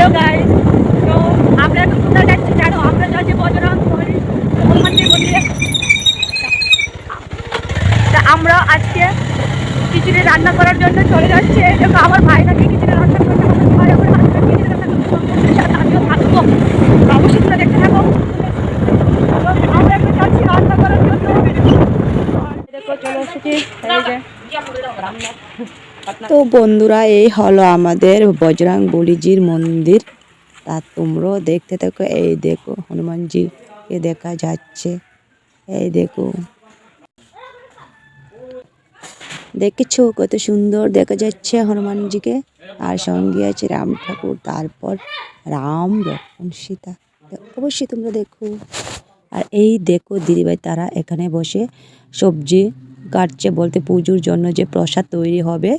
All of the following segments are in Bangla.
হ্যালো গাইস, তো আমরা এখন কোথায় যাচ্ছি জানো? আমরা যাচ্ছি বজরং হনুমানজির মন্দিরে। তা আমরা আজকে খিচুড়ি রান্না করার জন্য চলে যাচ্ছি। দেখো আমার ভাই নাকি খিচুড়ি রান্না করতে, আমার ভাই আমার হাজবেন্ড খিচুড়ি রান্না করতে, আমিও থাকবো। অবশ্যই তোমরা দেখতে থাকো। আমরা এখন যাচ্ছি রান্না করার জন্য। দেখো চলে এসেছি। তো বন্ধুরা, এই হলো আমাদের বজরং বলিজির মন্দির। তা তোমরাও দেখতে থাকো। এই দেখো হনুমানজিকে দেখা যাচ্ছে। এই দেখো, দেখেছো কত সুন্দর দেখা যাচ্ছে হনুমানজিকে। আর সঙ্গে আছে রাম ঠাকুর, তারপর রাম লক্ষ্মণ সীতা। অবশ্যই তোমরা দেখো। আর এই দেখো দিদিভাই তারা এখানে বসে সবজি কাটছে, বলতে পুজোর জন্য যে প্রসাদ তৈরি হবে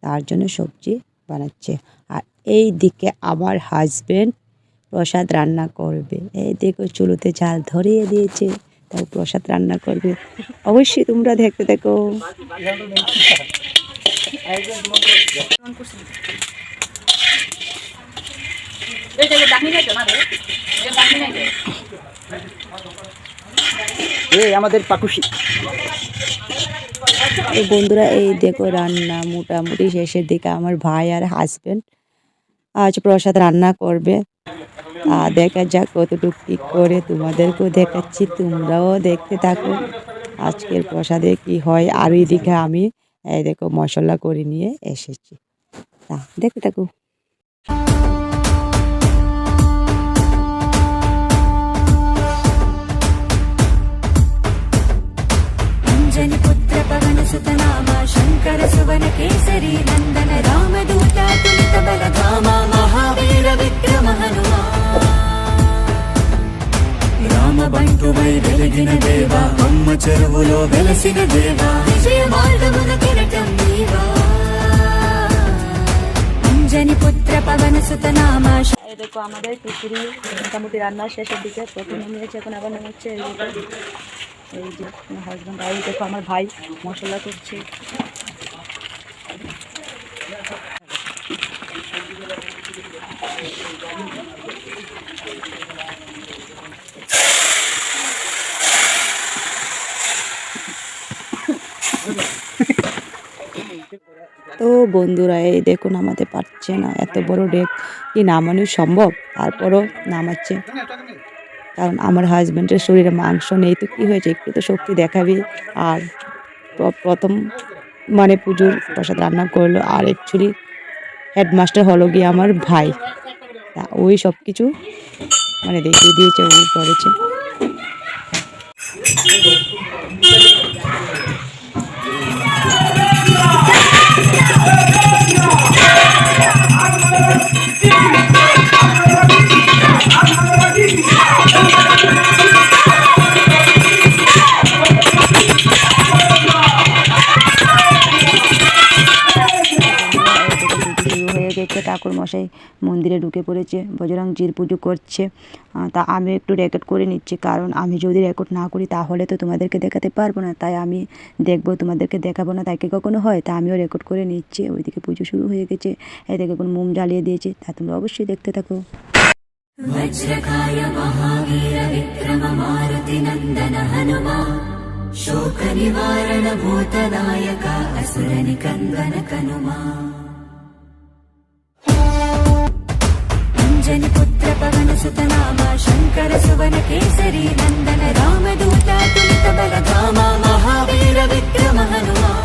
তার জন্য সবজি বানাচ্ছে। আর এই দিকে আমার হাজবেন্ড প্রসাদ রান্না করবে। এই দেখো চুলোতে জাল ধরিয়ে দিয়েছে, তাও প্রসাদ রান্না করবে। অবশ্যই তোমরা দেখতে দেখো। আমাদের পাকুশি। বন্ধুরা এই দেখো রান্না মোটামুটি শেষের দিকে। আমার ভাই আর হাজবেন্ড আজ প্রসাদ রান্না করবে। দেখা যাক কতটুকু কি করে, তোমাদেরকেও দেখাচ্ছি, তোমরাও দেখতে থাকো আজকের প্রসাদে কি হয়। আর এইদিকে আমি এই দেখো মশলা করে নিয়ে এসেছি, দেখতে থাকো। पुत्र पवन सुत नामा शंकर सुवन केसरी नंदन राम दूता तुलित बल धामा महावीर विक्रम हनुमान राम बंटु वै వెలిగిన దేవా అమ్మ చెరువులో వెలసిన దేవా విజయ మార్గమున కిరటం నీవా अंजनी पुत्र पवन सुत नामा। এই দেখো আমাদের খিচুড়ি মোটামুটি রান্নার শেষের দিকে। প্রথমে নিয়েছে, এখন আবার নামাচ্ছে। এই যে আমার হাজব্যান্ড, আর এই দেখো আমার ভাই মশলা করছে। তো বন্ধুরা এই দেখুন নামাতে পারছে না, এত বড় ডেক কি নামানো সম্ভব? তারপরও নামাচ্ছে, কারণ আমার হাজব্যান্ডের শরীরে মাংস নেই। তো কী হয়েছে, একটু তো শক্তি দেখাবি। আর প্রথম মানে পুজোর প্রসাদ রান্না করলো। আর অ্যাকচুয়ালি হেডমাস্টার হলো গিয়ে আমার ভাই, তা ওই সব কিছু মানে দেখিয়ে দিয়েছে, ও করেছে। ঠাকুর মশাই মন্দিরে ঢুকে পড়েছে, বজরংজির পুজো করছে। তা আমি একটু রেকর্ড করে নিচ্ছি, কারণ আমি যদি রেকর্ড না করি তাহলে তো তোমাদেরকে দেখাতে পারবো না। তাই আমি দেখবো, তোমাদেরকে দেখাবো না, তাই কি কখনো হয়? তা আমিও রেকর্ড করে নিচ্ছি। ওইদিকে পুজো শুরু হয়ে গেছে, এদিকে কোন মোম জ্বালিয়ে দিয়েছে। তা তোমরা অবশ্যই দেখতে থাকো। वज्रकाय महावीर विक्रम मारुति नंदन हनुमान शोक निवारण भूतनायक असुर निकंदन कनुमान अंजनी पुत्र पवन सुत नामा शंकर सुवन केसरी नंदन राम दूता तुलित बल धामा महावीर विक्रम हनुमान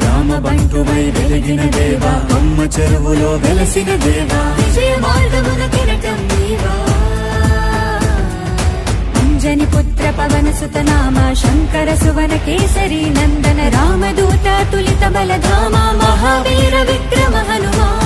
రామ బంటు వై వెలిగిన దేవా అమ్మ చెరువులో వెలసిన దేవా విజయ మార్గమున కిరటం నీవా అంజని పుత్ర పవన సుత నామా శంకర సువన కేసరి నందన రామ దూత తులిత బల ధామా మహావీర విక్రమ హనుమాన్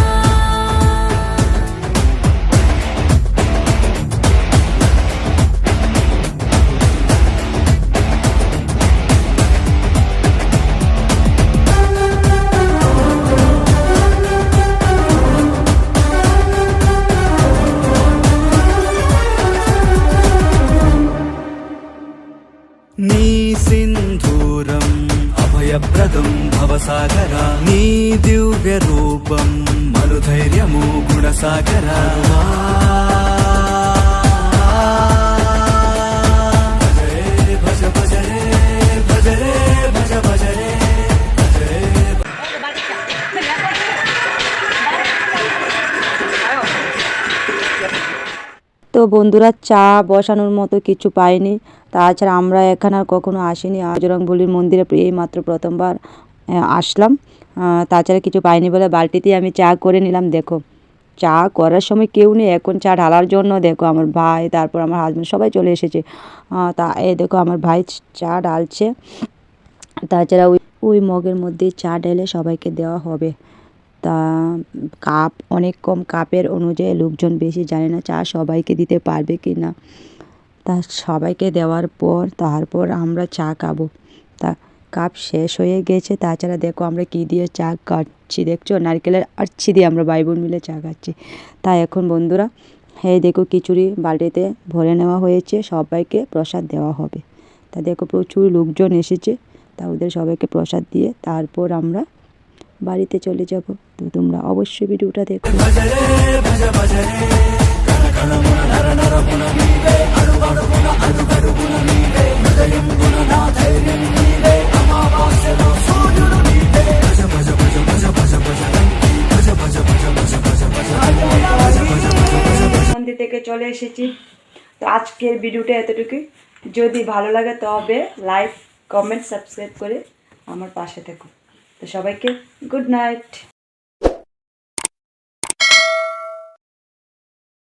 నీ సింధూరం అభయ వరదం భవసాగరా నీ దివ్య రూపం మనుధైర్యము గుణసాగరా భజ భజ రే భజ రే భజ భజ రే তো বন্ধুরা চা বসানোর মতো কিছু পাইনি, তাছাড়া আমরা এখানে আর কখনো আসিনি। বজরংবলীর মন্দিরে এই মাত্র প্রথমবার আসলাম, তাছাড়া কিছু পাইনি বলে বালতিতে আমি চা করে নিলাম। দেখো চা করার সময় কেউ নেই, এখন চা ঢালার জন্য দেখো আমার ভাই, তারপর আমার হাজব্যান্ড সবাই চলে এসেছে। তা এই দেখো আমার ভাই চা ঢালছে, তাছাড়া ওই মগের মধ্যে চা ঢেলে সবাইকে দেওয়া হবে। তা কাপ অনেক কম, কাপের অনুযায়ী লোকজন বেশি জানে না চা সবাইকে দিতে পারবে কি না। তা সবাইকে দেওয়ার পর তারপর আমরা চা খাবো। তা কাপ শেষ হয়ে গেছে, তাছাড়া দেখো আমরা কী দিয়ে চা খাচ্ছি, দেখছো নারকেলের আরছি দিয়ে আমরা ভাই বোন মিলে চা খাচ্ছি। তাই এখন বন্ধুরা এই দেখো খিচুড়ি বালতিতে ভরে নেওয়া হয়েছে, সবাইকে প্রসাদ দেওয়া হবে। তা দেখো প্রচুর লোকজন এসেছে, তা ওদের সবাইকে প্রসাদ দিয়ে তারপর আমরা বাড়িতে চলে যাব। তো তোমরা অবশ্যই ভিডিওটা দেখো। মন্দির থেকে চলে এসেছি, তো আজকের ভিডিওটা এতটুকুই। যদি ভালো লাগে তবে লাইক কমেন্ট সাবস্ক্রাইব করে আমার পাশে থেকো। তো সবাইকে গুড নাইট।